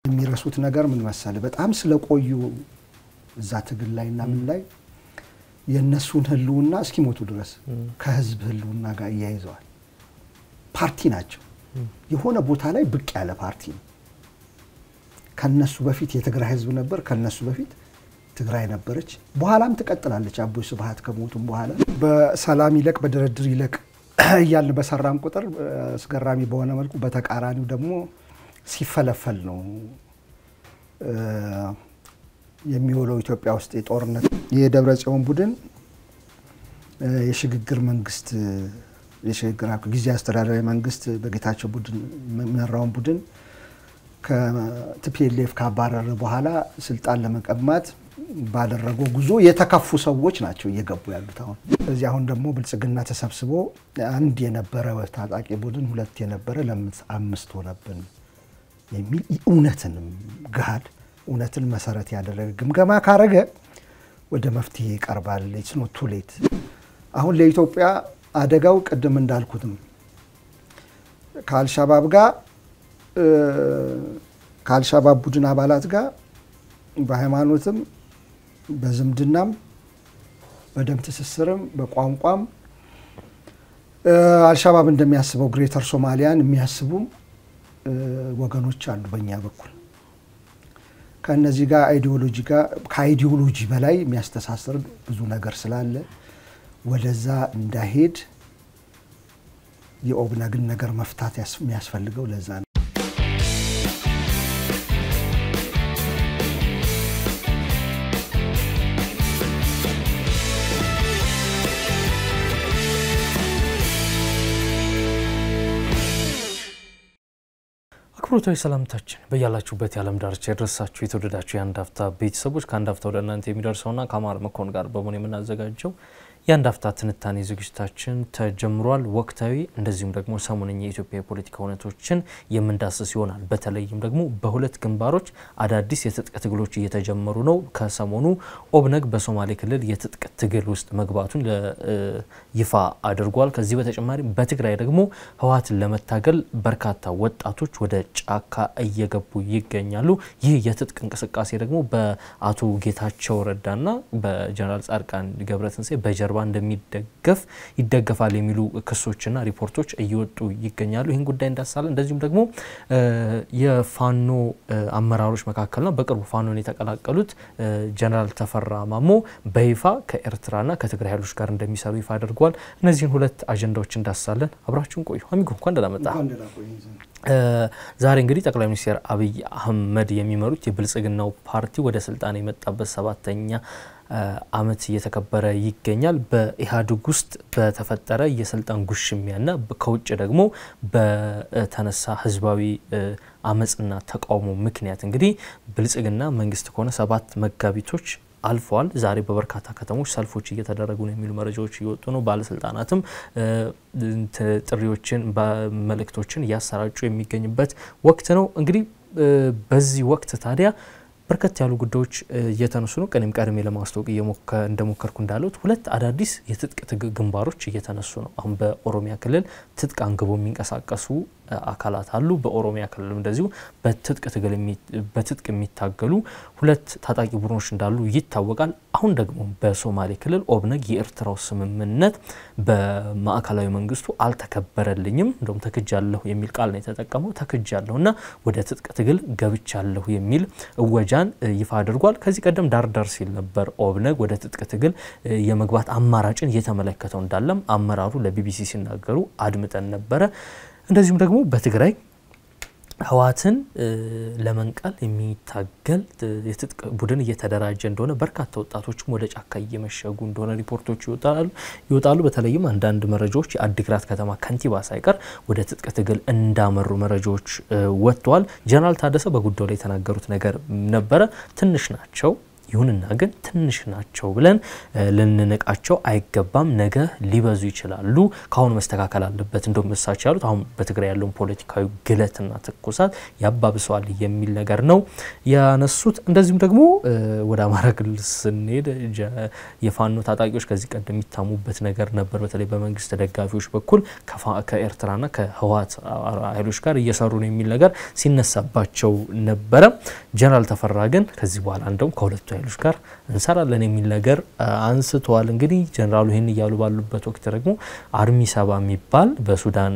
የሚረሱት ነገር ምን መሰለ በጣም ስለቆዩ እዛ ትግል ላይና ምን ላይ የነሱን ህልውና እስኪሞቱ ድረስ ከህዝብ ህልውና ጋር ያይዘዋል ፓርቲ ናቸው የሆነ ቦታ ላይ ብቅ ያለ ፓርቲ ነው ከነሱ በፊት የትግራይ ህዝብ ነበር ከነሱ በፊት ትግራይ ነበረች በኋላም ተቀጥላለች አቦይ ስብሃት ከሞቱም በኋላ በሰላም ይለቅ በድርድር ይለቅ ያልን በሰራም ቁጥር አስገራሚ በሆነ መልኩ በተቃራኒው ደግሞ ሲፈለፈል ነው የሚወለው ኢትዮጵያ ውስጥ የጦርነት የደብረ ጽዮን ቡድን የሽግግር መንግስት የሽግግር ጊዜ አስተዳደራዊ መንግስት በጌታቸው ቡድን መራውን ቡድን ከቲፒኤልኤፍ ካባረረ በኋላ ስልጣን ለመቀማት ባደረገው ጉዞ የተከፉ ሰዎች ናቸው እየገቡ ያሉት አሁን ስለዚህ አሁን ደግሞ ብልጽግና ተሰብስቦ አንድ የነበረ ታጣቂ ቡድን ሁለት የነበረ ለአምስት ሆነብን የሚል እውነትንም ጋድ እውነትን መሰረት ያደረገ ግምገማ ካረገ ወደ መፍትሄ ይቀርባል it's not too late አሁን ለኢትዮጵያ አደጋው ቀደም እንዳልኩት ነው ከአልሻባብ ጋር ከአልሻባብ ቡድን አባላት ጋር በሃይማኖትም በዝምድናም በደም ትስስርም በቋንቋም አልሻባብ እንደሚያስበው ግሬተር ሶማሊያን የሚያስቡም ወገኖች አሉ በእኛ በኩል ከነዚህ ጋር ከአይዲዮሎጂ በላይ የሚያስተሳስር ብዙ ነገር ስላለ ወደዛ እንዳይሄድ የኦብነግን ነገር መፍታት የሚያስፈልገው ለዛ ነው አክብሮታዊ ሰላምታችን በያላችሁበት የዓለም ዳርቻ ይድረሳችሁ የተወደዳችሁ የአንዳፍታ ቤተሰቦች ከአንዳፍታ ወደ እናንተ የሚደርሰውና ከአማር መኮንን ጋር በመሆን የምናዘጋጀው የአንዳፍታ ትንታኔ ዝግጅታችን ተጀምሯል ወቅታዊ እንደዚሁም ደግሞ ሰሞነኛ የኢትዮጵያ ፖለቲካ ሁኔታዎችን የምንዳስስ ይሆናል በተለይም ደግሞ በሁለት ግንባሮች አዳዲስ የትጥቅ ትግሎች እየተጀመሩ ነው ከሰሞኑ ኦብነግ በሶማሌ ክልል የትጥቅ ትግል ውስጥ መግባቱን ይፋ አድርጓል ከዚህ በተጨማሪ በትግራይ ደግሞ ህወሓትን ለመታገል በርካታ ወጣቶች ወደ ጫካ እየገቡ ይገኛሉ ይህ የትጥቅ እንቅስቃሴ ደግሞ በአቶ ጌታቸው ረዳና በጀነራል ጻድቃን ገብረትንሳኤ በጀርባ እንደሚደገፍ ይደገፋል የሚሉ ክሶችና ሪፖርቶች እየወጡ ይገኛሉ ይሄን ጉዳይ እንዳሳለን እንደዚሁም ደግሞ የፋኖ አመራሮች መካከልና በቅርቡ ፋኖን የተቀላቀሉት ጀነራል ተፈራ ማሞ በይፋ ከኤርትራና ከትግራይ ኃይሎች ጋር እንደሚሰሩ ይፋ አድርጓል እነዚህን ሁለት አጀንዳዎች እንዳሳለን አብራችሁን ቆዩ አሚጎ እንኳን ደህና መጣ ዛሬ እንግዲህ ጠቅላይ ሚኒስትር አብይ አህመድ የሚመሩት የብልጽግናው ፓርቲ ወደ ስልጣን የመጣበት 7ኛ አመት እየተከበረ ይገኛል በኢሃዱግ ውስጥ በተፈጠረ የስልጣን ጉሽሚያና ከውጭ ደግሞ በተነሳ ህዝባዊ አመጽና ተቃውሞ ምክንያት እንግዲህ ብልጽግና መንግስት ከሆነ 7 መጋቢቶች አልፏል ዛሬ በበርካታ ከተሞች ሰልፎች እየተደረጉ ነው የሚሉ መረጃዎች እየወጡ ነው ባለስልጣናትም ጥሪዎችን በመልእክቶችን ያሰራጩ የሚገኝበት ወቅት ነው እንግዲህ በዚህ ወቅት ታዲያ በርከት ያሉ ጉዳዮች እየተነሱ ነው ቀንም ቀድሜ ለማስተዋወቅ እንደሞከርኩ እንዳሉት ሁለት አዳዲስ የትጥቅ ግንባሮች እየተነሱ ነው አሁን በኦሮሚያ ክልል ትጥቅ አንግቦ የሚንቀሳቀሱ አካላት አሉ በኦሮሚያ ክልል እንደዚሁ በትጥቅ የሚታገሉ ሁለት ታጣቂ ቡድኖች እንዳሉ ይታወቃል አሁን ደግሞ በሶማሌ ክልል ኦብነግ የኤርትራው ስምምነት በማዕከላዊ መንግስቱ አልተከበረልኝም እንደውም ተከጃለሁ የሚል ቃል ነው የተጠቀመው ተከጃለሁና ወደ ትጥቅ ትግል ገብቻለሁ የሚል እወጃን ይፋ አድርጓል ከዚህ ቀደም ዳርዳር ሲል ነበር ኦብነግ ወደ ትጥቅ ትግል የመግባት አማራጭን እየተመለከተው እንዳለም አመራሩ ለቢቢሲ ሲናገሩ አድምጠን ነበር እንደዚሁም ደግሞ በትግራይ ህወሓትን ለመንቀል የሚታገል የትጥቅ ቡድን እየተደራጀ እንደሆነ በርካታ ወጣቶችም ወደ ጫካ እየመሸጉ እንደሆነ ሪፖርቶች ይወጣሉ በተለይም አንዳንድ መረጃዎች የአዲግራት ከተማ ከንቲባ ሳይቀር ወደ ትጥቅ ትግል እንዳመሩ መረጃዎች ወጥተዋል ጀነራል ታደሰ በጉዳዩ ላይ የተናገሩት ነገር ነበር ትንሽ ናቸው ይሁንና ግን ትንሽ ናቸው ብለን ልንነቃቸው አይገባም ነገ ሊበዙ ይችላሉ ካሁን መስተካከል አለበት እንደም መሳች ያሉት አሁን በትግራይ ያለው ፖለቲካዊ ግለትና ተኩሳት ያባብሰዋል የሚል ነገር ነው ያነሱት እንደዚሁም ደግሞ ወደ አማራ ክልል ስንሄድ የፋኖ ታጣቂዎች ከዚህ ቀደም የሚታሙበት ነገር ነበር በተለይ በመንግስት ደጋፊዎች በኩል ከኤርትራና ከህወሓት ኃይሎች ጋር እየሰሩ ነው የሚል ነገር ሲነሳባቸው ነበር ጀነራል ተፈራ ግን ከዚህ በኋላ እንደም ከሁለቱ ኃይሎች ጋር እንሰራለን የሚል ነገር አንስተዋል እንግዲህ ጀነራሉ ይሄን ይያሉ ባሉበት ወቅት ደግሞ አርሚ 7 የሚባል በሱዳን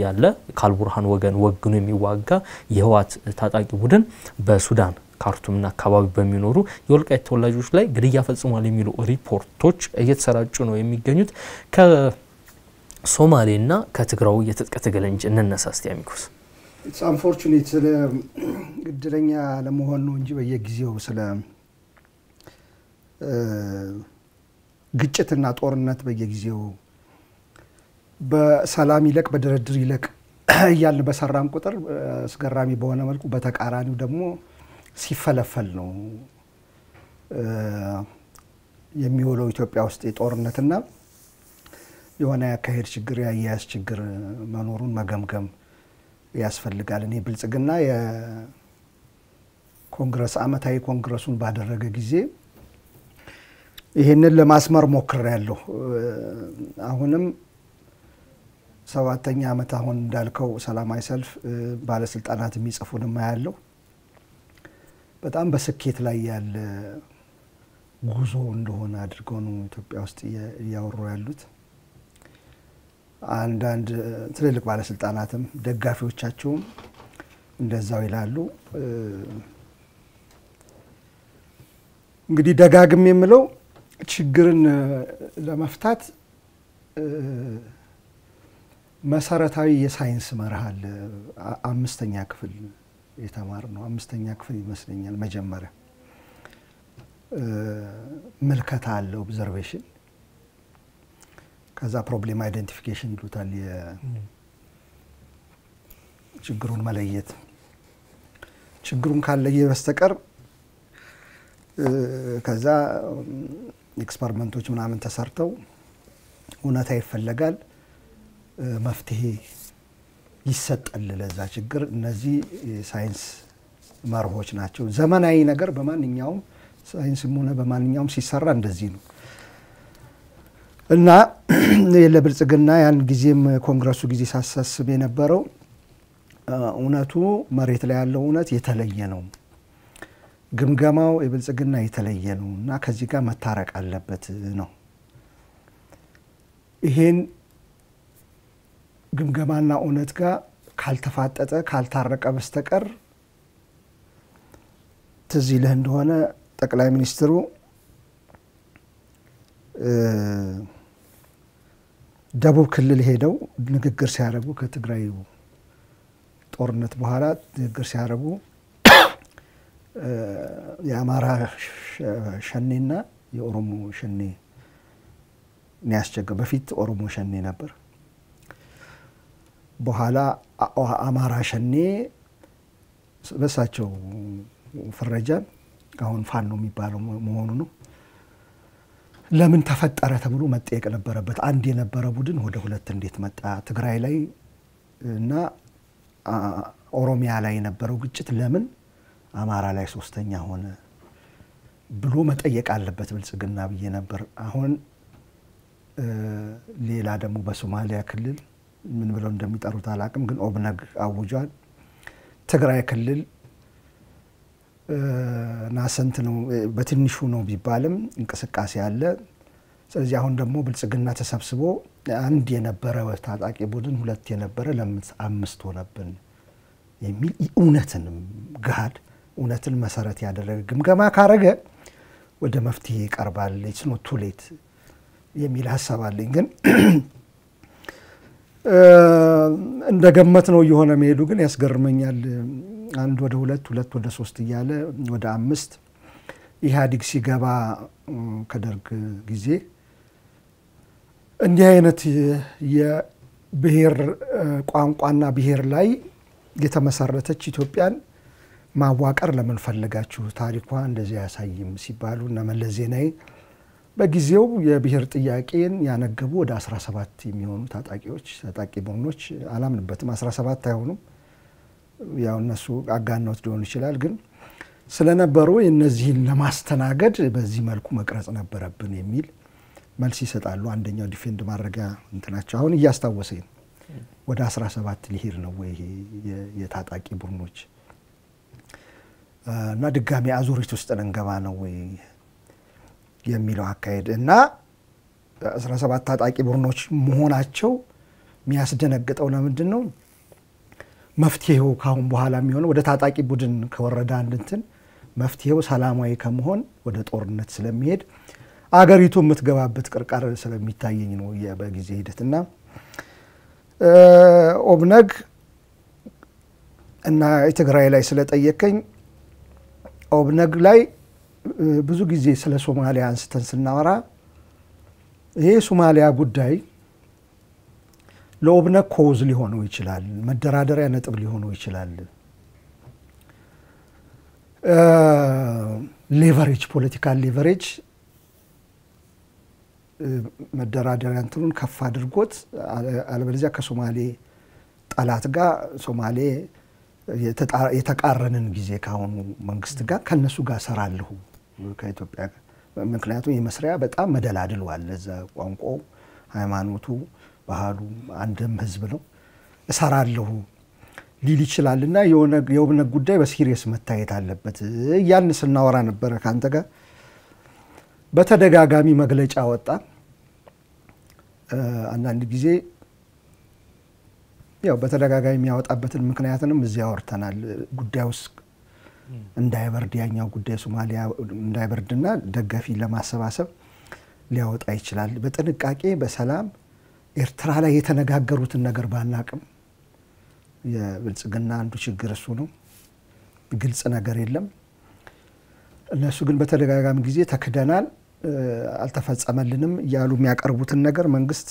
ያለ ካልቡርሃን ወገን ወግኑ የሚዋጋ የህወሓት ታጣቂ ቡድን በሱዳን ካርቱምና አካባቢ በሚኖሩ የወልቃይት ተወላጆች ላይ ግድያ ፈጽሟል የሚሉ ሪፖርቶች እየተሰራጩ ነው የሚገኙት ከሶማሌና ከትግራው የትጥቅ ትግል እንጂ እነነሳስቲ አሚኮስ It's unfortunate ግድለኛ ለመሆን ነው እንጂ በየጊዜው ስለ ግጭትና ጦርነት በየጊዜው በሰላም ይለቅ በድርድር ይለቅ ያልን በሰራን ቁጥር አስገራሚ በሆነ መልኩ በተቃራኒው ደግሞ ሲፈለፈል ነው የሚወለው ኢትዮጵያ ውስጥ የጦርነትና የሆነ ያካሄድ ችግር ያያያዝ ችግር መኖሩን መገምገም ያስፈልጋል እኔ ብልጽግና የኮንግረስ አመታዊ ኮንግረሱን ባደረገ ጊዜ ይሄንን ለማስመር ሞክሬያለሁ አሁንም 7ኛ አመት አሁን እንዳልከው ሰላማዊ ሰልፍ ባለስልጣናት የሚጽፉንም ያያለው በጣም በስኬት ላይ ያለ ጉዞ እንደሆነ አድርገው ነው ኢትዮጵያ ውስጥ ያወሩ ያሉት አንዳንድ ትልልቅ ባለስልጣናትም ደጋፊዎቻቸውም እንደዛው ይላሉ እንግዲህ ደጋግም የምለው ችግርን ለመፍታት መሰረታዊ የሳይንስ መርሃል 5ኛ ክፍል የተማርነው 5ኛ ክፍል ይመስለኛል መጀመሪያ መልከታ አለ ኦብዘርቬሽን ከዛ ፕሮብሌም አይደንቲፊኬሽን ይሉታል ችግሩን መለየት ችግሩን ካለየ በስተቀር ከዛ ኤክስፐሪመንቶች ምናምን ተሰርተው እውነታ ይፈልጋል መፍትሄ ይሰጣል ለዛ ችግር እነዚህ ሳይንስ መርሆች ናቸው ዘመናዊ ነገር በማንኛውም ሳይንስም ሆነ በማንኛውም ሲሰራ እንደዚህ ነው እና ለብልጽግና ያን ጊዜም ኮንግረሱ ጊዜ ሳሳስብ የነበረው እውነቱ መሬት ላይ ያለው እውነት የተለየ ነው ግምገማው የብልጽግና የተለየ ነውና ከዚህ ጋር መታረቅ አለበት ነው ይሄን ግምገማና እውነት ጋር ካልተፋጠጠ ካልታረቀ በስተቀር ትዝ ይልህ እንደሆነ ጠቅላይ ሚኒስትሩ ደቡብ ክልል ሄደው ንግግር ሲያደርጉ ከትግራይ ጦርነት በኋላ ንግግር ሲያደርጉ የአማራ ሸኔና የኦሮሞ ሸኔ ያስቸገ በፊት ኦሮሞ ሸኔ ነበር በኋላ አማራ ሸኔ በሳቸው ፍረጃ አሁን ፋኖ የሚባለው መሆኑ ነው ለምን ተፈጠረ ተብሎ መጠየቅ ነበረበት አንድ የነበረ ቡድን ወደ ሁለት እንዴት መጣ ትግራይ ላይ እና ኦሮሚያ ላይ የነበረው ግጭት ለምን አማራ ላይ ሶስተኛ ሆነ ብሎ መጠየቅ አለበት ብልጽግና ብዬ ነበር አሁን ሌላ ደግሞ በሶማሊያ ክልል ምን ብለው እንደሚጠሩት አላቅም ግን ኦብነግ አውጇል ትግራይ ክልል ናሰንት ነው በትንሹ ነው ቢባልም እንቅስቃሴ አለ ስለዚህ አሁን ደግሞ ብልጽግና ተሰብስቦ አንድ የነበረ ታጣቂ ቡድን ሁለት የነበረ ለአምስት ሆነብን የሚል እውነትንም ጋድ እውነትን መሰረት ያደረገ ግምገማ ካረገ ወደ መፍትሄ ይቀርባል it's not too late የሚል ሐሳብ አለኝ ግን እንደገመት ነው የሆነ መሄዱ ግን ያስገርመኛል አንድ ወደ ሁለት ወደ 3 ይያለ ወደ 5 ኢህአዲግ ሲገባ ከደርግ ጊዜ እንዲህ አይነት የብሔር ቋንቋና ብሔር ላይ የተመሰረተች ኢትዮጵያን ማዋቀር ለምን ፈለጋችሁ ታሪኳ እንደዚህ ያሳይም ሲባሉ እና መለስ ዜናዊ በጊዜው የብሔር ጥያቄን ያነገቡ ወደ 17 የሚሆኑ ታጣቂ ቡድኖች አላምንበትም 17 አይሆኑም ያው እነሱ አጋናውት ሊሆን ይችላል ግን ስለነበሩ እነዚህን ለማስተናገድ በዚህ መልኩ መቅረጽ ነበረብን የሚል መልስ ይሰጣሉ አንደኛው ዲፌንድ ማድረጊያ እንትናቸው አሁን እያስታወሰኝ ወደ 17 ሊሄድ ነው ወይ የታጣቂ ቡድኖች እና ድጋሚ አዙሪት ውስጥ እንገባ ነው ወይ የሚለው አካሄድ እና 17 ታጣቂ ቡድኖች መሆናቸው የሚያስደነግጠው ለምንድን ነው መፍትሄው ካሁን በኋላ የሚሆነው ወደ ታጣቂ ቡድን ከወረዳ አንድንትን መፍትሄው ሰላማዊ ከመሆን ወደ ጦርነት ስለሚሄድ አገሪቱ የምትገባበት ቅርቃር ስለሚታየኝ ነው በጊዜ ሂደትና ኦብነግ እና የትግራይ ላይ ስለጠየቀኝ ኦብነግ ላይ ብዙ ጊዜ ስለ ሶማሊያ አንስተን ስናወራ ይሄ ሶማሊያ ጉዳይ ለኦብነግ ኮዝ ሊሆነው ይችላል መደራደሪያ ነጥብ ሊሆነው ይችላል ሌቨሬጅ ፖለቲካል ሌቨሬጅ መደራደሪያ እንትኑን ከፍ አድርጎት አለበለዚያ ከሶማሌ ጠላት ጋር ሶማሌ የተቃረንን ጊዜ ካሁኑ መንግስት ጋር ከነሱ ጋር ሰራለሁ ከኢትዮጵያ ምክንያቱም የመስሪያ በጣም መደላድሏል ለዛ ቋንቋው ሃይማኖቱ ባህሉ አንድም ህዝብ ነው እሰራለሁ ሊል ይችላልና የኦብነግ ጉዳይ በሲሪየስ መታየት አለበት ያን ስናወራ ነበር ካንተ ጋር በተደጋጋሚ መግለጫ ወጣ አንዳንድ ጊዜ ያው በተደጋጋሚ የሚያወጣበትን ምክንያቱንም እዚያ አወርተናል ጉዳዩስ እንዳይበርድ ያኛው ጉዳይ ሶማሊያ እንዳይበርድና ደጋፊ ለማሰባሰብ ሊያወጣ ይችላል በጥንቃቄ በሰላም ኤርትራ ላይ የተነጋገሩትን ነገር ባናቅም የብልጽግና አንዱ ችግር እሱ ነው ግልጽ ነገር የለም እነሱ ግን በተደጋጋሚ ጊዜ ተከደናል አልተፈጸመልንም ያሉ የሚያቀርቡትን ነገር መንግስት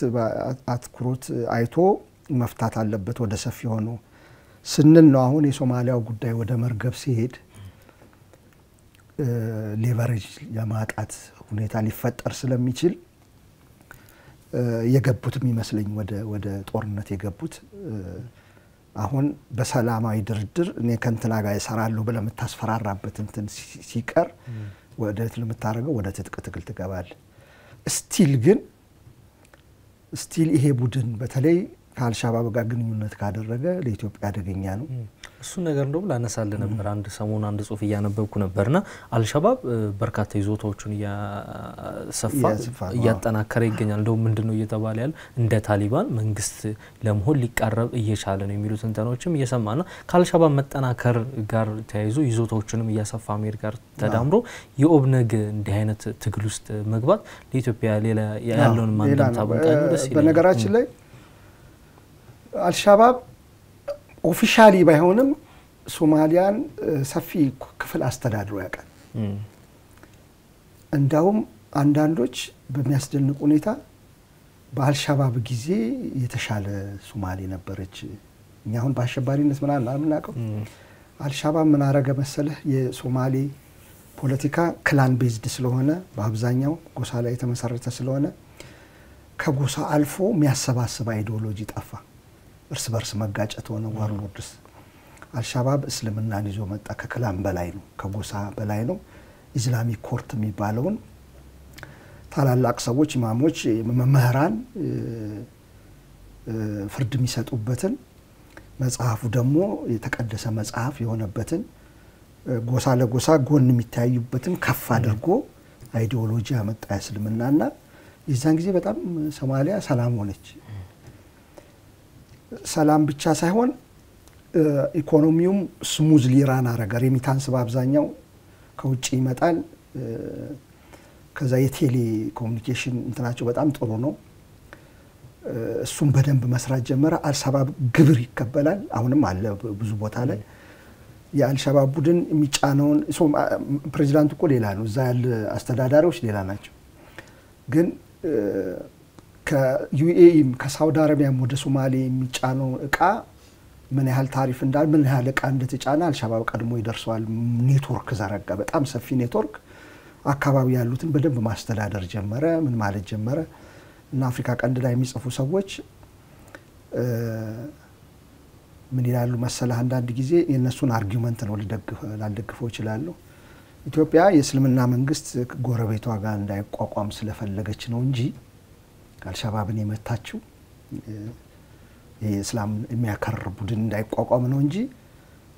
አትኩሮት አይቶ መፍታት አለበት ወደ ሰፊ ሆኖ ስንል ነው አሁን የሶማሊያው ጉዳይ ወደ መርገብ ሲሄድ ሌቨሬጅ የማጣት ሁኔታ ሊፈጠር ስለሚችል የገቡት የሚመስለኝ ወደ ጦርነት የገቡት አሁን በሰላማዊ ድርድር እኔ ከንትና ጋር ይሰራሉ ብለ መታስፈራራበት እንትን ሲቀር ወደ ለምታረገው ወደ ትጥቅ ትግል ትገባል ስቲል ይሄ ቡድን በተለይ ከአልሻባብ ጋር ግንኙነት ካደረገ ለኢትዮጵያ አደገኛ ነው እሱ ነገር እንደው ላነሳለ ነበር አንድ ሰሞን አንድ ጽሁፍ ያነበብኩ ነበርና አልሻባብ በርካታ ይዞታዎችን ያሰፋ ያጠናከረ ይገኛል እንደው ምንድነው እየተባለ ያለ እንደ ታሊባን መንግስት ለመሆን ሊቃረብ እየቻለ ነው የሚሉት እንተኖችም እየሰማና ከአልሻባብ መጠናከር ጋር ተያይዞ ይዞታዎችንም ያሰፋ አሜሪካ ጋር ተዳምሮ የኦብነግ እንዲህ አይነት ትግል ውስጥ መግባት ለኢትዮጵያ ሌላ ያለውን ማንዳታ በቃኝ ደስ ይላል በነገራችን ላይ አልሻባብ ኦፊሻሊ ባይሆንም ሶማሊያን ሰፊ ክፍል አስተዳድሮ ያቀል እንዳውም አንዳንዶች በሚያስደንቅ ሁኔታ በአልሻባብ ጊዜ የተሻለ ሶማሌ ነበረች እኛ አሁን በአሸባሪነት ምናምን አምናቀው አልሻባብ ምን አረገ መሰለህ የሶማሌ ፖለቲካ ክላን ቤዝድ ስለሆነ በአብዛኛው ጎሳ ላይ የተመሰረተ ስለሆነ ከጎሳ አልፎ የሚያሰባስብ አይዲዮሎጂ ጠፋ እርስ በርስ መጋጨት ሆነ ዋርሎድስ አልሻባብ እስልምናን ይዞ መጣ ከክላን በላይ ነው ከጎሳ በላይ ነው ኢስላሚክ ኮርት የሚባለውን ታላላቅ ሰዎች ኢማሞች መምህራን ፍርድ የሚሰጡበትን መጽሐፉ ደግሞ የተቀደሰ መጽሐፍ የሆነበትን ጎሳ ለጎሳ ጎን የሚታዩበትን ከፍ አድርጎ አይዲዮሎጂ ያመጣ እስልምናና የዛን ጊዜ በጣም ሶማሊያ ሰላም ሆነች ሰላም ብቻ ሳይሆን ኢኮኖሚውም ስሙዝሊ ራን አረገ ሬሚታንስ በአብዛኛው ከውጪ ይመጣል ከዛ የቴሌ ኮሙኒኬሽን እንትናቸው በጣም ጥሩ ነው እሱም በደንብ መስራት ጀመረ አልሻባብ ግብር ይከበላል አሁንም አለ ብዙ ቦታ ላይ የአልሻባብ ቡድን የሚጫነውን ፕሬዚዳንቱ እኮ ሌላ ነው እዛ ያለ አስተዳዳሪዎች ሌላ ናቸው ግን ከዩኤኢ ከሳውዲ አረቢያም ወደ ሶማሌ የሚጫነው እቃ ምን ያህል ታሪፍ እንዳል ምን ያህል ዕቃ እንደተጫነ አልሻባብ ቀድሞ ይደርሰዋል። ኔትወርክ ዘረጋ፣ በጣም ሰፊ ኔትወርክ። አካባቢ ያሉትን በደንብ ማስተዳደር ጀመረ። ምን ማለት ጀመረ እና አፍሪካ ቀንድ ላይ የሚጽፉ ሰዎች ምን ይላሉ መሰለህ? አንዳንድ ጊዜ የነሱን አርጊውመንት ነው ላልደግፈው እችላለሁ። ኢትዮጵያ የእስልምና መንግስት ጎረቤቷ ጋር እንዳይቋቋም ስለፈለገች ነው እንጂ አልሻባብን የመታችው የእስላም የሚያከርር ቡድን እንዳይቋቋም ነው እንጂ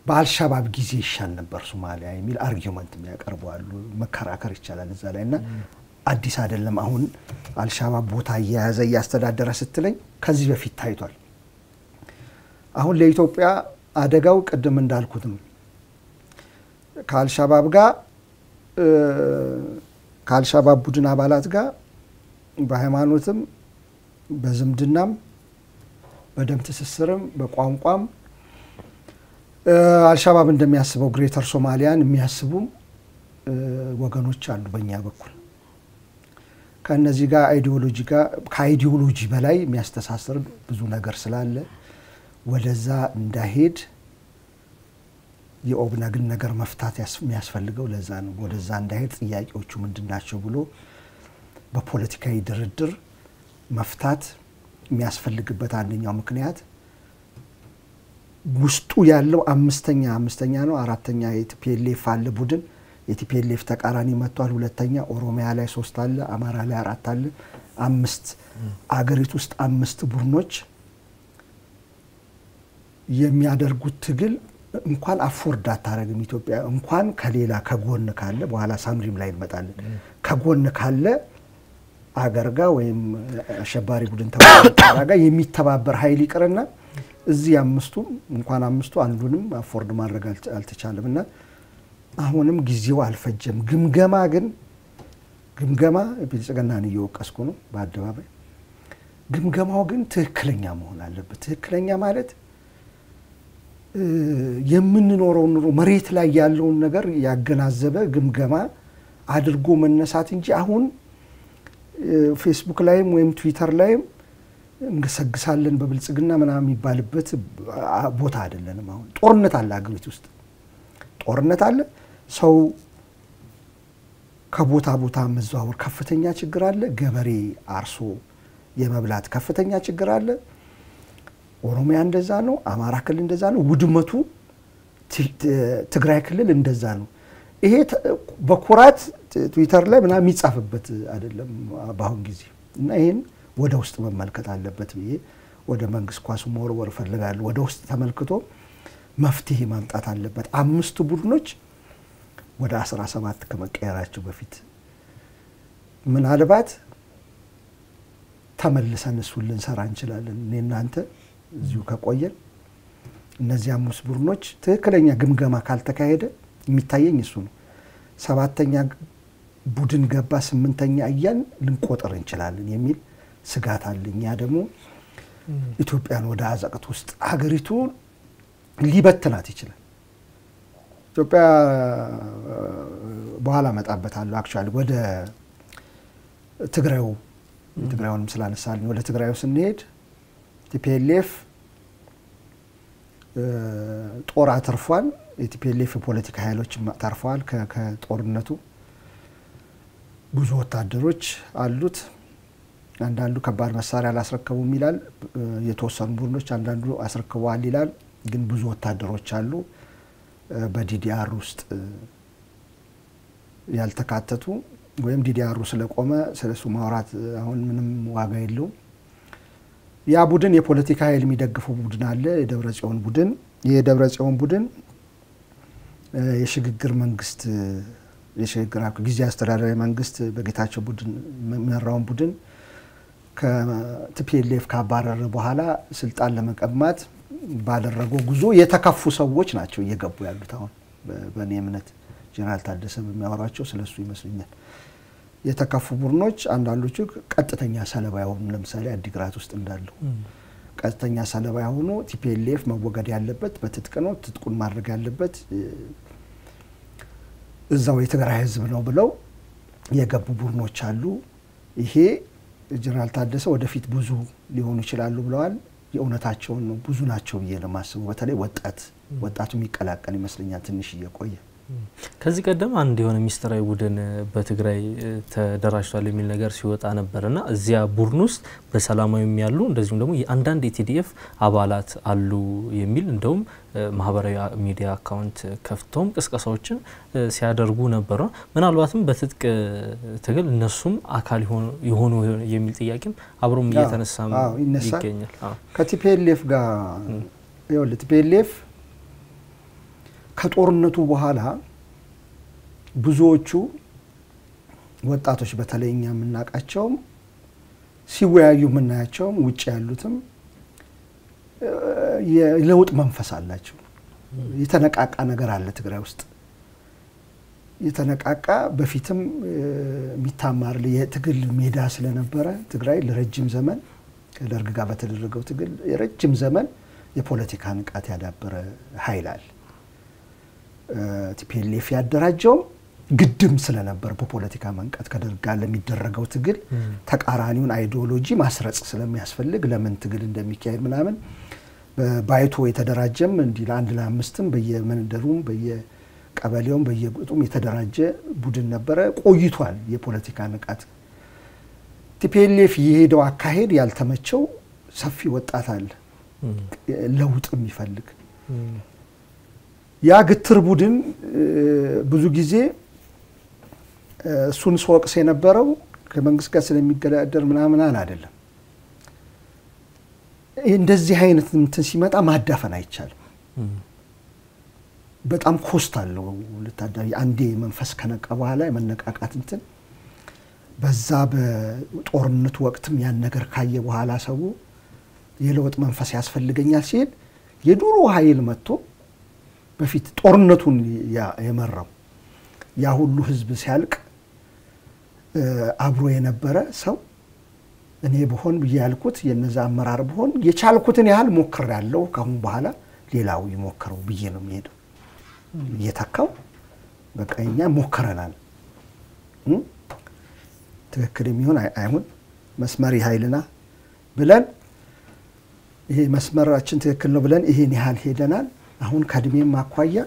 በአልሻባብ ጊዜ ይሻል ነበር ሶማሊያ የሚል አርጊውመንት የሚያቀርባሉ። መከራከር ይቻላል እዛ ላይና አዲስ አይደለም። አሁን አልሻባብ ቦታ እየያዘ እያስተዳደረ ስትለኝ ከዚህ በፊት ታይቷል። አሁን ለኢትዮጵያ አደጋው ቅድም እንዳልኩት ነው። ከአልሻባብ ቡድን አባላት ጋር በሃይማኖትም በዝምድናም በደም ትስስርም በቋንቋም አልሻባብ እንደሚያስበው ግሬተር ሶማሊያን የሚያስቡም ወገኖች አሉ በእኛ በኩል። ከነዚህ ጋር ከአይዲዮሎጂ በላይ የሚያስተሳስር ብዙ ነገር ስላለ ወደዛ እንዳይሄድ የኦብነግን ነገር መፍታት የሚያስፈልገው ለዛ ነው። ወደዛ እንዳይሄድ ጥያቄዎቹ ምንድናቸው ብሎ በፖለቲካዊ ድርድር መፍታት የሚያስፈልግበት አንደኛው ምክንያት ውስጡ ያለው አምስተኛ ነው። አራተኛ የቲፒኤልኤፍ አለ ቡድን፣ የቲፒኤልኤፍ ተቃራኒ መጥቷል። ሁለተኛ ኦሮሚያ ላይ 3 አለ፣ አማራ ላይ 4 አለ፣ 5 አገሪቱ ውስጥ 5 ቡድኖች የሚያደርጉት ትግል እንኳን አፎርድ አታረግም ኢትዮጵያ። እንኳን ከሌላ ከጎን ካለ በኋላ ሳምሪም ላይ እንመጣለን ከጎን ካለ አገር ጋር ወይም አሸባሪ ቡድን ተባባሪ የሚተባበር ኃይል ይቀርና እዚህ እንኳን አምስቱ አንዱንም አፎርድ ማድረግ አልተቻለምና አሁንም ጊዜው አልፈጀም። ግምገማ ብልጽግናን እየወቀስኩ ነው በአደባባይ። ግምገማው ግን ትክክለኛ መሆን አለበት። ትክክለኛ ማለት የምንኖረው ኑሮ መሬት ላይ ያለውን ነገር ያገናዘበ ግምገማ አድርጎ መነሳት እንጂ አሁን ፌስቡክ ላይም ወይም ትዊተር ላይም እንገሰግሳለን በብልጽግና ምናምን የሚባልበት ቦታ አይደለንም። አሁን ጦርነት አለ፣ አገሪቱ ውስጥ ጦርነት አለ። ሰው ከቦታ ቦታ መዘዋወር ከፍተኛ ችግር አለ። ገበሬ አርሶ የመብላት ከፍተኛ ችግር አለ። ኦሮሚያ እንደዛ ነው፣ አማራ ክልል እንደዛ ነው፣ ውድመቱ ትግራይ ክልል እንደዛ ነው። ይሄ በኩራት ትዊተር ላይ ምናምን የሚጻፍበት አይደለም በአሁን ጊዜ እና ይሄን ወደ ውስጥ መመልከት አለበት ብዬ ወደ መንግስት ኳሱ መወርወር ፈልጋለሁ። ወደ ውስጥ ተመልክቶ መፍትሄ ማምጣት አለበት። 5 ቡድኖች ወደ 17 ከመቀየራቸው በፊት ምናልባት ተመልሰን እሱን ልንሰራ እንችላለን። እናንተ እዚሁ ከቆየን እነዚህ 5 ቡድኖች ትክክለኛ ግምገማ ካልተካሄደ የሚታየኝ እሱ ነው። 7ኛ ቡድን ገባ 8ኛ እያን ልንቆጥር እንችላለን የሚል ስጋት አለኝ። ያ ደግሞ ኢትዮጵያን ወደ አዘቅት ውስጥ ሀገሪቱ ሊበትናት ይችላል። ኢትዮጵያ በኋላ መጣበታለሁ አክቹአሊ ወደ ትግራዩንም ስላነሳልኝ ወደ ትግራዩ ስንሄድ ቲፒኤልኤፍ ጦር አትርፏል። የቲፒኤልኤፍ ፖለቲካ ኃይሎች ተርፈዋል። ከጦርነቱ ብዙ ወታደሮች አሉት። አንዳንዱ ከባድ መሳሪያ አላስረከቡም ይላል። የተወሰኑ ቡድኖች አንዳንዱ አስረክበዋል ይላል። ግን ብዙ ወታደሮች አሉ በዲዲአር ውስጥ ያልተካተቱ ወይም ዲዲአሩ ስለቆመ ስለሱ ማውራት አሁን ምንም ዋጋ የለውም። ያ ቡድን የፖለቲካ ኃይል የሚደግፈው ቡድን አለ፣ የደብረጽዮን ቡድን። የደብረጽዮን ቡድን የሽግግር መንግስት የሽግግር ጊዜ አስተዳደራዊ መንግስት በጌታቸው ቡድን መራውን ቡድን ከቲፒኤልኤፍ ካባረረ በኋላ ስልጣን ለመቀማት ባደረገው ጉዞ የተከፉ ሰዎች ናቸው እየገቡ ያሉት። አሁን በእኔ እምነት ጀነራል ታደሰ በሚያወራቸው ስለሱ ይመስለኛል የተከፉ ቡድኖች አንዳንዶቹ ቀጥተኛ ሰለባ የሆኑ ለምሳሌ አዲግራት ውስጥ እንዳለው ቀጥተኛ ሰለባ የሆኑ ቲፒኤልኤፍ መወገድ ያለበት በትጥቅ ነው፣ ትጥቁን ማድረግ ያለበት እዛው የትግራይ ህዝብ ነው ብለው የገቡ ቡድኖች አሉ። ይሄ ጀነራል ታደሰ ወደፊት ብዙ ሊሆኑ ይችላሉ ብለዋል። የእውነታቸውን ነው ብዙ ናቸው ብዬ ነው ማስበው በተለይ ወጣቱ የሚቀላቀል ይመስለኛል ትንሽ እየቆየ ከዚህ ቀደም አንድ የሆነ ሚስጥራዊ ቡድን በትግራይ ተደራጅቷል የሚል ነገር ሲወጣ ነበርና እዚያ ቡድን ውስጥ በሰላማዊ የሚያሉ እንደዚሁም ደግሞ የአንዳንድ የቲዲኤፍ አባላት አሉ የሚል እንደውም ማህበራዊ ሚዲያ አካውንት ከፍተውም ቅስቀሳዎችን ሲያደርጉ ነበር ምናልባትም በትጥቅ ትግል እነሱም አካል ይሆኑ የሚል ጥያቄም አብሮም እየተነሳም ይገኛል ከቲፒኤልኤፍ ጋር ቲፒኤልኤፍ ከጦርነቱ በኋላ ብዙዎቹ ወጣቶች በተለይኛ ምናቃቸው ሲወያዩ ምናያቸው ውጭ ያሉትም የለውጥ መንፈስ አላቸው የተነቃቃ ነገር አለ ትግራይ ውስጥ የተነቃቃ በፊትም ሚታማር የትግል ሜዳ ስለነበረ ትግራይ ለረጅም ዘመን ከደርግ ጋር በተደረገው ትግል የረጅም ዘመን የፖለቲካ ንቃት ያዳበረ ኃይል አለ ቲፒኤልኤፍ ያደራጀው ግድም ስለነበር በፖለቲካ መንቀት ከደርግ ጋር ለሚደረገው ትግል ተቃራኒውን አይዲዮሎጂ ማስረጽ ስለሚያስፈልግ ለምን ትግል እንደሚካሄድ ምናምን በባይቶ የተደራጀም እንዲ ለአንድ ለአምስትም በየመንደሩም በየቀበሌውም በየጉጡም የተደራጀ ቡድን ነበረ ቆይቷል የፖለቲካ ንቃት ቲፒኤልኤፍ የሄደው አካሄድ ያልተመቸው ሰፊ ወጣት አለ ለውጥም ይፈልግ ያ ግትር ቡድን ብዙ ጊዜ እሱን ሶቅስ የነበረው ከመንግስት ጋር ስለሚገዳደር ምናምን አይደለም እንደዚህ አይነት እንትን ሲመጣ ማዳፈን አይቻልም በጣም ኮስት አለው ለታዳይ አንዴ መንፈስ ከነቀ በኋላ የመነቃቃት እንትን በዛ በጦርነቱ ወቅትም ያን ነገር ካየ በኋላ ሰው የለውጥ መንፈስ ያስፈልገኛል ሲል የዱሮ ኃይል መጥቶ በፊት ጦርነቱን የመራው ያ ሁሉ ህዝብ ሲያልቅ አብሮ የነበረ ሰው እኔ በሆን በያልኩት የነዛ አመራር በሆን የቻልኩትን ያህል ሞክር ያለው ካሁን በኋላ ሌላው ይሞክረው ብዬ ነው የሚሄደው እየተካው በቃኛ ሞክረናል ትክክል የሚሆን አይሁን መስመሪ ኃይልና ብለን ይሄ መስመራችን ትክክል ነው ብለን ይሄን ያህል ሄደናል አሁን ከድሜም አቋያ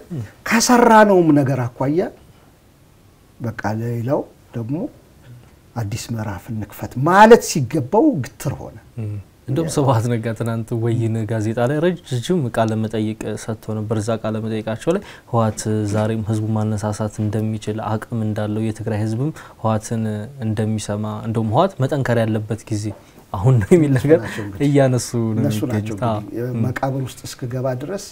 ካሰራነውም ነገር አቋያ በቃ ሌላው ደግሞ አዲስ ምዕራፍ እንክፈት ማለት ሲገባው ግትር ሆነ እንደም ሰባት ነጋ ትናንት ወይን ጋዜጣ ላይ ረጅም ቃለ መጠይቅ ሰጥቶ ነበር እዛ ቃለ መጠይቃቸው ላይ ህዋት ዛሬም ህዝቡ ማነሳሳት እንደሚችል አቅም እንዳለው የትግራይ ህዝብም ህዋትን እንደሚሰማ እንደም ህዋት መጠንከር ያለበት ጊዜ አሁን ነው የሚል ነገር እያነሱ ነው መቃብር ውስጥ እስከገባ ድረስ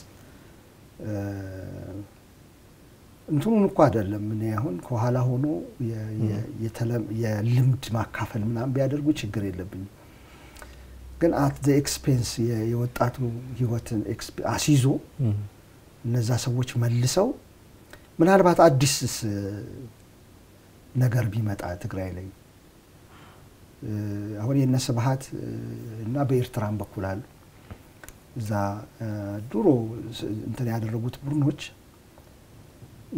እንትኑን እኮ አይደለም ምን ያሁን ከኋላ ሆኖ የልምድ ማካፈል ምናም ቢያደርጉ ችግር የለብኝ ግን at the expense የወጣቱ ህይወትን አሲዞ እነዛ ሰዎች መልሰው ምናልባት አዲስ ነገር ቢመጣ ትግራይ ላይ አሁን የነሰባሃት እና በኤርትራም በኩል አሉ እዛ ድሮ እንትን ያደረጉት ቡድኖች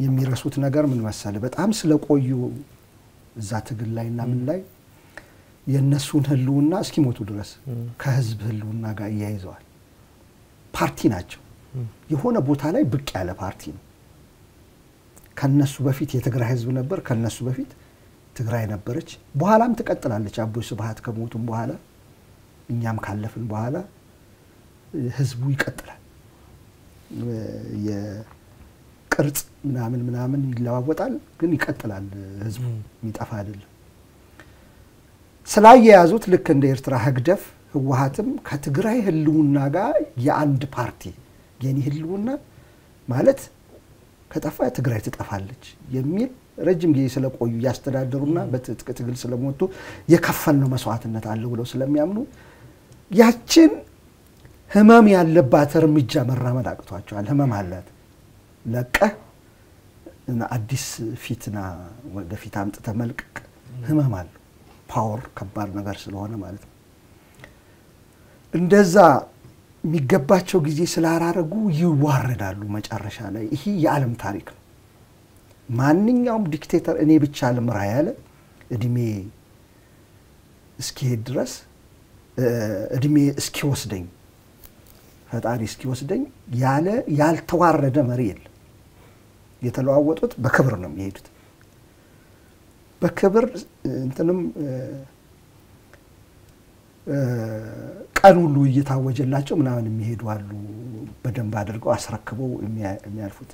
የሚረሱት ነገር ምን መሰለ በጣም ስለቆዩ እዛ ትግል ላይና ምን ላይ የነሱን ህልውና እስኪሞቱ ድረስ ከህዝብ ህልውና ጋር ያይዘዋል ፓርቲ ናቸው የሆነ ቦታ ላይ ብቅ ያለ ፓርቲ ነው ከነሱ በፊት የትግራይ ህዝብ ነበር ከነሱ በፊት ትግራይ ነበረች በኋላም ተቀጥላለች አቦይ ስብሃት ከሞቱም በኋላ እኛም ካለፍን በኋላ ህዝቡ ይቀጥላል የቅርጽ ምናምን ይለዋወጣል ግን ይቀጥላል ህዝቡ የሚጠፋ አይደለም ስላያያዙት ልክ እንደ ኤርትራ ህግደፍ ህወሓትም ከትግራይ ህልውና ጋር የአንድ ፓርቲ የኔ ህልውና ማለት ከጠፋ ትግራይ ትጠፋለች የሚል ረጅም ጊዜ ስለቆዩ ያስተዳደሩና በትጥቅ ትግል ስለሞቱ የከፈነው መስዋዕትነት አለ ብለው ስለሚያምኑ ያችን ህመም ያለባት እርምጃ መራመድ አቅቷቸዋል ህመም አላት ለቀ እና አዲስ ፊትና ወደፊት አምጥ ተመልቀቅ ህመም አለ ፓወር ከባድ ነገር ስለሆነ ማለት ነው እንደዛ የሚገባቸው ጊዜ ስላራረጉ ይዋረዳሉ መጨረሻ ላይ ይሄ የዓለም ታሪክ ነው ማንኛውም ዲክቴተር እኔ ብቻ ልምራ ያለ እድሜ እስኪሄድ ድረስ እድሜ እስኪወስደኝ ፈጣሪ እስኪወስደኝ ያለ ያልተዋረደ መሪ የለም። የተለዋወጡት በክብር ነው የሚሄዱት። በክብር እንትንም ቀን ሁሉ እየታወጀላቸው ምናምን የሚሄዱ አሉ። በደንብ አድርገው አስረክበው የሚያልፉት።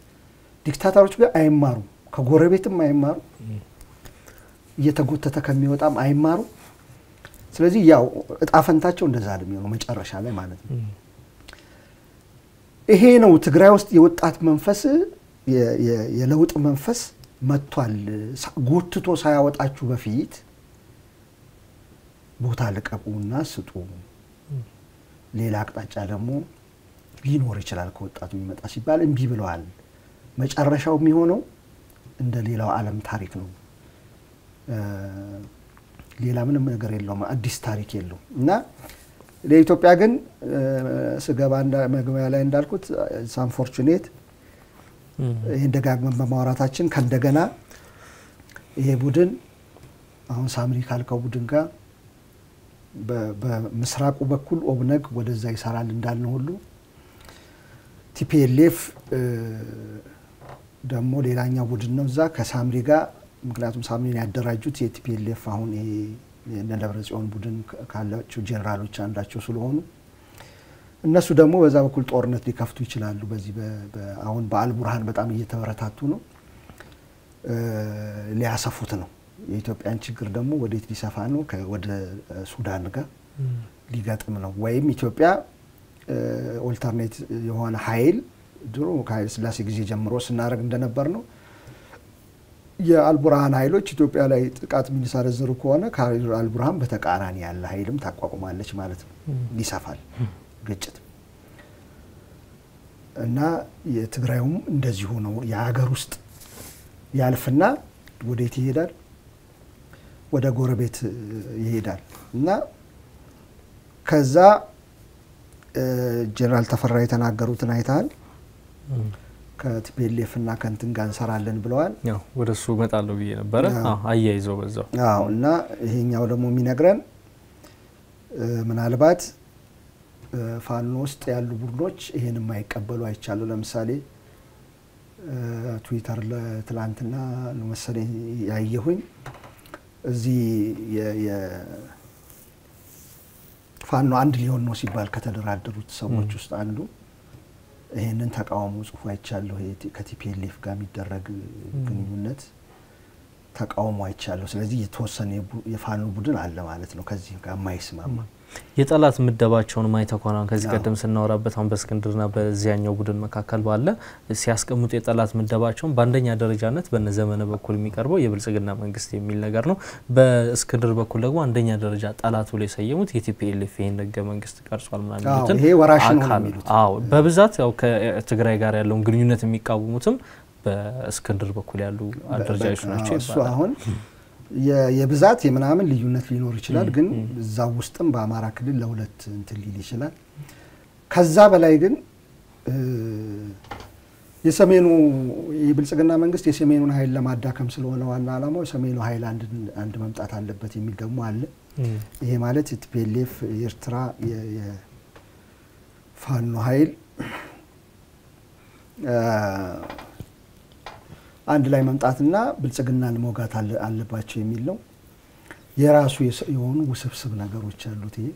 ዲክታተሮች ግን አይማሩ፣ ከጎረቤትም አይማሩ፣ እየተጎተተ ከሚወጣም አይማሩ። ስለዚህ ያው እጣፈንታቸው እንደዛ ነው መጨረሻ ላይ ማለት ነው። ይሄ ነው ትግራይ ውስጥ የወጣት መንፈስ የለውጥ መንፈስ መጥቷል። ጎትቶ ሳያወጣችሁ በፊት ቦታ ልቀቁና ስጡ። ሌላ አቅጣጫ ደግሞ ሊኖር ይችላል ከወጣቱ የሚመጣ ሲባል እምቢ ብለዋል። መጨረሻው የሚሆነው እንደ ሌላው ዓለም ታሪክ ነው። ሌላ ምንም ነገር የለውም፣ አዲስ ታሪክ የለውም። እና ለኢትዮጵያ ግን ስገባ መግቢያ ላይ እንዳልኩት ሳንፎርቹኔት ይሄን ደጋግመን በማውራታችን ከእንደገና ይሄ ቡድን አሁን ሳምሪ ካልከው ቡድን ጋር በምስራቁ በኩል ኦብነግ ወደዛ ይሰራል እንዳልነው ሁሉ ቲፒኤልኤፍ ደግሞ ሌላኛው ቡድን ነው እዛ ከሳምሪ ጋር። ምክንያቱም ሳምሪን ያደራጁት የቲፒኤልኤፍ አሁን ይሄ የደብረጽዮን ቡድን ካላቸው ጄኔራሎች አንዳቸው ስለሆኑ እነሱ ደግሞ በዛ በኩል ጦርነት ሊከፍቱ ይችላሉ። በዚህ አሁን በአልቡርሃን በጣም እየተበረታቱ ነው፣ ሊያሰፉት ነው። የኢትዮጵያን ችግር ደግሞ ወዴት ሊሰፋ ነው? ወደ ሱዳን ጋር ሊገጥም ነው። ወይም ኢትዮጵያ ኦልተርኔት የሆነ ኃይል ድሮ ከኃይለ ሥላሴ ጊዜ ጀምሮ ስናደርግ እንደነበር ነው የአልቡርሃን ኃይሎች ኢትዮጵያ ላይ ጥቃት የሚሰነዝሩ ከሆነ ከአልቡርሃን በተቃራኒ ያለ ኃይልም ታቋቁማለች ማለት ነው። ይሰፋል ግጭት እና የትግራዩም እንደዚሁ ነው። የሀገር ውስጥ ያልፍና ወዴት ይሄዳል? ወደ ጎረቤት ይሄዳል። እና ከዛ ጀነራል ተፈራ የተናገሩትን አይታል ከቲፒኤልኤፍ እና ከንትን ጋር እንሰራለን ብለዋል። ያው ወደሱ መጣለው ብዬ ነበር። አያይዘው በዛው እና ይሄኛው ደግሞ የሚነግረን ምናልባት ፋኖ ውስጥ ያሉ ቡድኖች ይሄን የማይቀበሉ አይቻሉ። ለምሳሌ ትዊተር ለትላንትና ነው መሰለኝ ያየሁኝ እዚህ ፋኖ አንድ ሊሆን ነው ሲባል ከተደራደሩት ሰዎች ውስጥ አንዱ ይሄንን ተቃውሞ ጽፎ አይቻለሁ። ከቲፒኤልኤፍ ጋር የሚደረግ ግንኙነት ተቃውሞ አይቻለሁ። ስለዚህ የተወሰነ የፋኖ ቡድን አለ ማለት ነው ከዚህ ጋር የማይስማማ። የጠላት ምደባቸውን ማይተኮናን ከዚህ ቀደም ስናወራበት አሁን በእስክንድርና በዚያኛው ቡድን መካከል ባለ ሲያስቀምጡ የጠላት ምደባቸውን በአንደኛ ደረጃነት በነዘመነ በኩል የሚቀርበው የብልጽግና መንግስት የሚል ነገር ነው። በእስክንድር በኩል ደግሞ አንደኛ ደረጃ ጠላቱ ላይ ሰየሙት የቲፒኤልኤፍ ይሄን ህገ መንግስት ቀርጿል ማለት ነው። ይሄ ወራሽ ነው የሚሉት። አዎ በብዛት ያው ከትግራይ ጋር ያለውን ግንኙነት የሚቃወሙትም በእስክንድር በኩል ያሉ አደረጃጆች ናቸው ይባላል። እሱ አሁን የብዛት የምናምን ልዩነት ሊኖር ይችላል፣ ግን እዛው ውስጥም በአማራ ክልል ለሁለት እንትን ሊል ይችላል። ከዛ በላይ ግን የሰሜኑ የብልጽግና መንግስት የሰሜኑን ኃይል ለማዳከም ስለሆነ ዋና ዓላማው የሰሜኑ ኃይል አንድ መምጣት አለበት የሚል ደግሞ አለ። ይሄ ማለት የቲፒኤልኤፍ የኤርትራ የፋኖ ኃይል አንድ ላይ መምጣትና ብልጽግናን መውጋት አለባቸው የሚል ነው። የራሱ የሆኑ ውስብስብ ነገሮች አሉት። ይሄ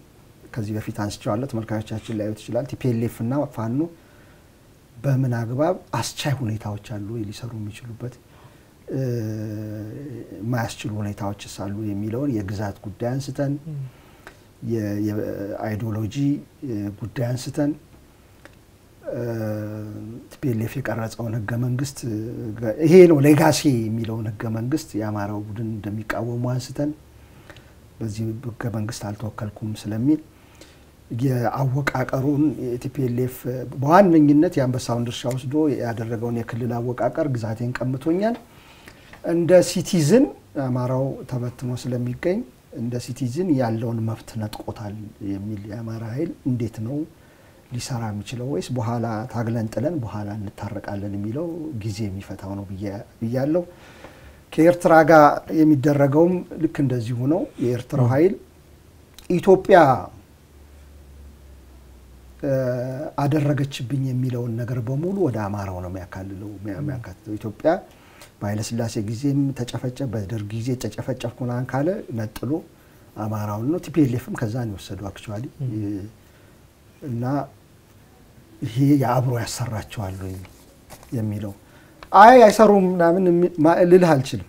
ከዚህ በፊት አንስቻለሁ፣ ተመልካቾቻችን ላይወት ይችላል። ቲፒኤልኤፍ እና ፋኖ በምን አግባብ አስቻይ ሁኔታዎች አሉ ሊሰሩ የሚችሉበት ማያስችሉ ሁኔታዎች አሉ የሚለውን የግዛት ጉዳይ አንስተን የአይዲዮሎጂ ጉዳይ አንስተን ቲፒኤልኤፍ የቀረጸውን ህገ መንግስት ይሄ ነው ሌጋሲ የሚለውን ህገ መንግስት የአማራው ቡድን እንደሚቃወሙ አንስተን በዚህ ህገ መንግስት አልተወከልኩም ስለሚል የአወቃቀሩን የቲፒኤልኤፍ በዋነኝነት የአንበሳውን ድርሻ ወስዶ ያደረገውን የክልል አወቃቀር ግዛቴን ቀምቶኛል እንደ ሲቲዝን አማራው ተበትኖ ስለሚገኝ እንደ ሲቲዝን ያለውን መብት ነጥቆታል የሚል የአማራ ኃይል እንዴት ነው ሊሰራ የሚችለው? ወይስ በኋላ ታግለን ጥለን በኋላ እንታረቃለን የሚለው ጊዜ የሚፈታው ነው ብያለሁ። ከኤርትራ ጋር የሚደረገውም ልክ እንደዚሁ ነው። የኤርትራው ኃይል ኢትዮጵያ አደረገችብኝ የሚለውን ነገር በሙሉ ወደ አማራው ነው የሚያካትተው። ኢትዮጵያ በኃይለ ሥላሴ ጊዜም ተጨፈጨፈ፣ በደርግ ጊዜ ተጨፈጨፍኩናን ካለ ነጥሎ አማራውን ነው። ቲፒኤልኤፍም ከዛ ነው የወሰደው አክቹአሊ። እና ይሄ የአብሮ ያሰራቸዋል የሚለው አይሰሩም ምናምን ልልህ አልችልም።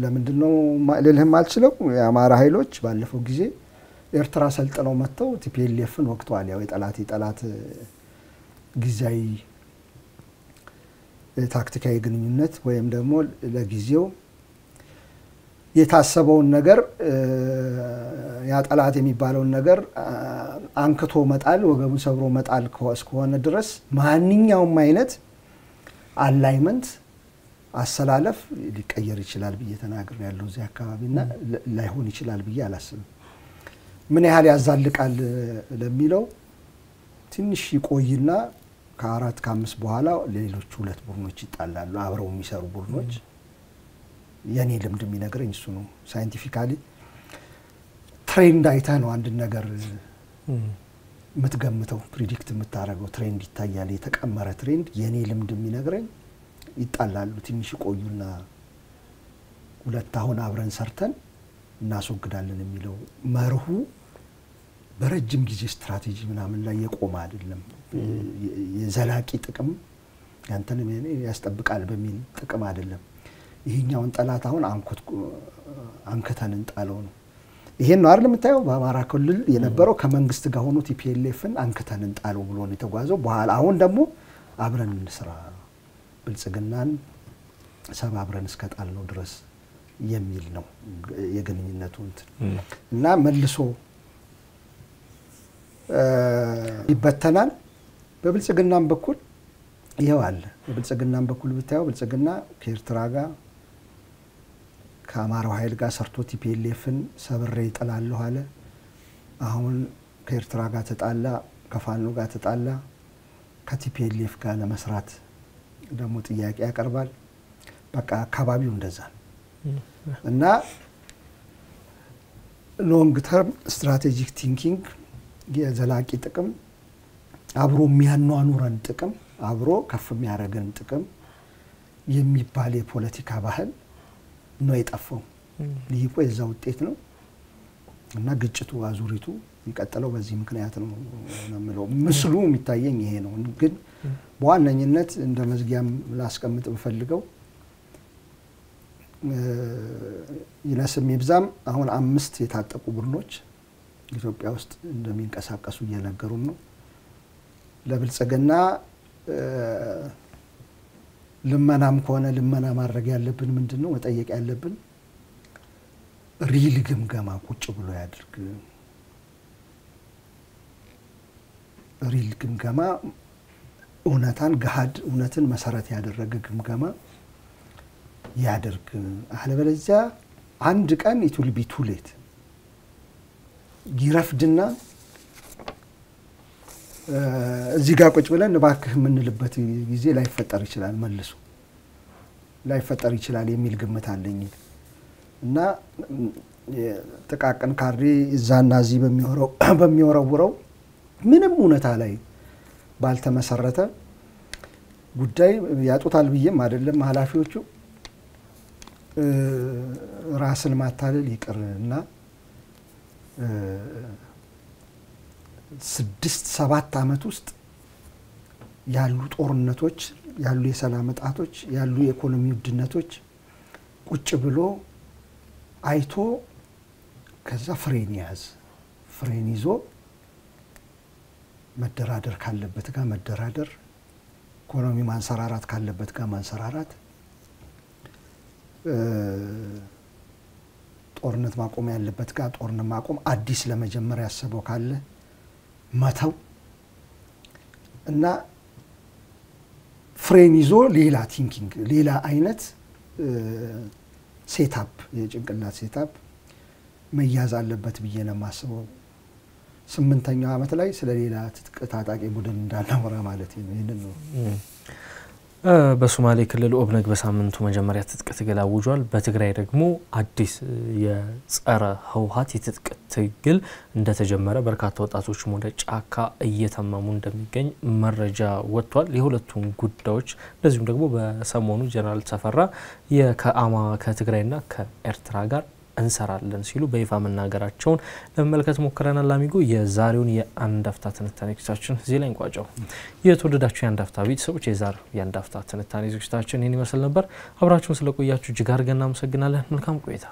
ለምንድነው ልልህም አልችለው? የአማራ ኃይሎች ባለፈው ጊዜ ኤርትራ ሰልጥነው መጥተው ቲፒኤልኤፍን ወቅተዋል። ያው የጠላት ጊዜያዊ ታክቲካዊ ግንኙነት ወይም ደግሞ ለጊዜው የታሰበውን ነገር ያ ጠላት የሚባለውን ነገር አንክቶ መጣል ወገቡን ሰብሮ መጣል እስከሆነ ድረስ ማንኛውም አይነት አላይመንት አሰላለፍ ሊቀየር ይችላል ብዬ ተናግሬ ያለው እዚህ አካባቢና ላይሆን ይችላል ብዬ አላስብም። ምን ያህል ያዛልቃል ለሚለው ትንሽ ይቆይና ከ4 ከ5 በኋላ ሌሎች ሁለት ቡድኖች ይጣላሉ፣ አብረው የሚሰሩ ቡድኖች። የኔ ልምድ የሚነግረኝ እሱ ነው። ሳይንቲፊካሊ ትሬንድ አይታ ነው አንድ ነገር የምትገምተው፣ ፕሪዲክት የምታደርገው። ትሬንድ ይታያል፣ የተቀመረ ትሬንድ። የኔ ልምድ የሚነግረኝ ይጣላሉ፣ ትንሽ ይቆዩና ሁለት አሁን አብረን ሰርተን እናስወግዳለን የሚለው መርሁ በረጅም ጊዜ ስትራቴጂ ምናምን ላይ የቆመ አይደለም። የዘላቂ ጥቅም ያንተንም ያስጠብቃል በሚል ጥቅም አይደለም። ይሄኛውን ጠላት አሁን አንከተን እንጣለው ነው። ይሄን ነው አይደል የምታየው? በአማራ ክልል የነበረው ከመንግስት ጋር ሆኖ ቲፒኤልኤፍን አንከተን እንጣለው ብሎ ነው የተጓዘው። በኋላ አሁን ደግሞ አብረን እንስራ ብልጽግናን ሰባብረን እስከጣልነው ድረስ የሚል ነው የግንኙነቱ እና መልሶ ይበተናል። በብልጽግናም በኩል ይሄው አለ። በብልጽግናም በኩል ብታየው ብልጽግና ከኤርትራ ጋር ከአማራው ኃይል ጋር ሰርቶ ቲፒኤልኤፍን ሰብሬ ይጥላለሁ አለ። አሁን ከኤርትራ ጋር ተጣላ፣ ከፋኖ ጋር ተጣላ። ከቲፒኤልኤፍ ጋር ለመስራት ደግሞ ጥያቄ ያቀርባል። በቃ አካባቢው እንደዛ እና ሎንግ ተርም ስትራቴጂክ ቲንኪንግ የዘላቂ ጥቅም አብሮ የሚያኗኑረን ጥቅም አብሮ ከፍ የሚያደርገን ጥቅም የሚባል የፖለቲካ ባህል ነው የጠፋው። ይሄ የዛ ውጤት ነው እና ግጭቱ አዙሪቱ የሚቀጥለው በዚህ ምክንያት ነው የምለው። ምስሉ የሚታየኝ ይሄ ነው። ግን በዋነኝነት እንደ መዝጊያም ላስቀምጥ በፈልገው ይነስም ይብዛም አሁን 5 የታጠቁ ቡድኖች ኢትዮጵያ ውስጥ እንደሚንቀሳቀሱ እየነገሩን ነው። ለብልጽግና ልመናም ከሆነ ልመና ማድረግ ያለብን ምንድነው መጠየቅ ያለብን? ሪል ግምገማ ቁጭ ብሎ ያድርግ። ሪል ግምገማ እውነታን ገሃድ እውነትን መሰረት ያደረገ ግምገማ ያድርግ። አለበለዚያ አንድ ቀን it will be too late ይረፍድና እዚህ ጋር ቁጭ ብለን እባክህ የምንልበት ጊዜ ላይፈጠር ይችላል፣ መልሶ ላይፈጠር ይችላል የሚል ግምት አለኝ እና ጥቃቅን ካሬ እዛና እዚህ በሚወረውረው ምንም እውነታ ላይ ባልተመሰረተ ጉዳይ ያጡታል ብዬም አይደለም ኃላፊዎቹ። ራስን ማታለል ይቅርና 6-7 አመት ውስጥ ያሉ ጦርነቶች፣ ያሉ የሰላም እጣቶች፣ ያሉ የኢኮኖሚ ውድነቶች ቁጭ ብሎ አይቶ ከዛ ፍሬን ይዞ መደራደር ካለበት ጋር መደራደር፣ ኢኮኖሚ ማንሰራራት ካለበት ጋር ማንሰራራት፣ ጦርነት ማቆም ያለበት ጋር ጦርነት ማቆም፣ አዲስ ለመጀመር ያሰበው ካለ መተው እና ፍሬን ይዞ ሌላ ቲንኪንግ ሌላ አይነት ሴታፕ የጭንቅላት ሴታፕ መያዝ አለበት ብዬ ነው የማስበው። 8ኛው አመት ላይ ስለ ሌላ ትጥቅ ታጣቂ ቡድን እንዳናወራ ማለት ነው። ይሄንን ነው በሶማሌ ክልል ኦብነግ በሳምንቱ መጀመሪያ ትጥቅ ትግል አውጇል። በትግራይ ደግሞ አዲስ የጸረ ህወሓት የትጥቅ ትግል እንደተጀመረ በርካታ ወጣቶችም ወደ ጫካ እየተመሙ እንደሚገኝ መረጃ ወጥቷል። የሁለቱም ጉዳዮች እንደዚሁም ደግሞ በሰሞኑ ጀነራል ተፈራ ከትግራይና ከኤርትራ ጋር እንሰራለን ሲሉ በይፋ መናገራቸውን ለመመልከት ሞክረናል። አሚጎ የዛሬውን የአንድ አፍታ ትንታኔ ዝግጅታችን እዚህ ላይ እንቋጨው። የተወደዳችሁ የአንድ አፍታ ቤተሰቦች የዛሬው የአንድ አፍታ ትንታኔ ዝግጅታችን ይህን ይመስል ነበር። አብራችሁን ስለቆያችሁ እጅግ አድርገን እናመሰግናለን። መልካም ቆይታ